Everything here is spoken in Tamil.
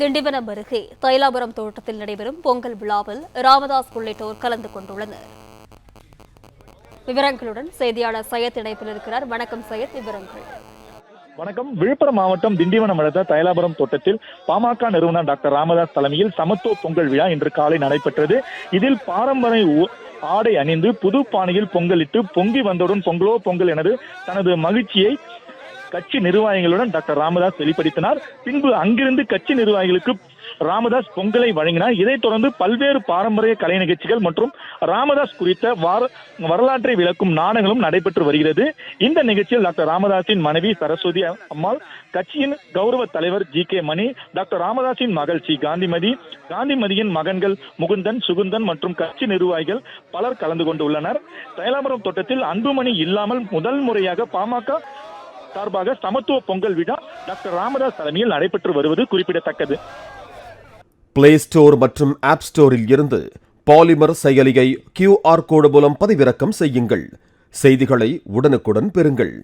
திண்டிவனம் அருகே தைலாபுரம் தோட்டத்தில் நடைபெறும் பொங்கல் விழாவில் ராமதாஸ் உள்ளிட்டோர் கலந்து கொண்டுள்ளனர். விவரங்களுடன் செய்தியாளர் சையத் இணைப்பில் இருக்கிறார். வணக்கம் சையத், விவரங்கள். வணக்கம். விழுப்புரம் மாவட்டம் திண்டிவனம் அடுத்த தைலாபுரம் தோட்டத்தில் பாமக நிறுவனர் டாக்டர் ராமதாஸ் தலைமையில் சமத்துவ பொங்கல் விழா இன்று காலை நடைபெற்றது. இதில் பாரம்பரிய ஆடை அணிந்து புது பானையில் பொங்கலிட்டு பொங்கி வந்தவுடன் பொங்கலோ பொங்கல் என தனது மகிழ்ச்சியை கட்சி நிர்வாகிகளுடன் டாக்டர் ராமதாஸ் வெளிப்படுத்தினார். பின்பு அங்கிருந்து கட்சி நிர்வாகிகளுக்கு ராமதாஸ் பொங்கலை வழங்கினார். இதைத் தொடர்ந்து பல்வேறு பாரம்பரிய கலை நிகழ்ச்சிகள் மற்றும் ராமதாஸ் குறித்த வரலாற்றை விளக்கும் நாடகங்களும் நடைபெற்று வருகிறது. இந்த நிகழ்ச்சியில் டாக்டர் ராமதாஸின் மனைவி சரஸ்வதி அம்மாள், கட்சியின் கௌரவ தலைவர் ஜி.கே. மணி, டாக்டர் ராமதாஸின் மகள் சி. காந்திமதியின் மகன்கள் முகுந்தன், சுகுந்தன் மற்றும் கட்சி நிர்வாகிகள் பலர் கலந்து கொண்டுள்ளனர். தைலாபுரம் தோட்டத்தில் அன்புமணி இல்லாமல் முதல் முறையாக பாமக சார்பாக சமத்துவ பொங்கல் விழா டாக்டர் ராமதாஸ் தலைமையில் நடைபெற்று வருவது குறிப்பிடத்தக்கது. பிளே ஸ்டோர் மற்றும் ஆப் ஸ்டோரில் இருந்து பாலிமர் செயலியை QR கோடு மூலம் பதிவிறக்கம் செய்யுங்கள். செய்திகளை உடனுக்குடன் பெறுங்கள்.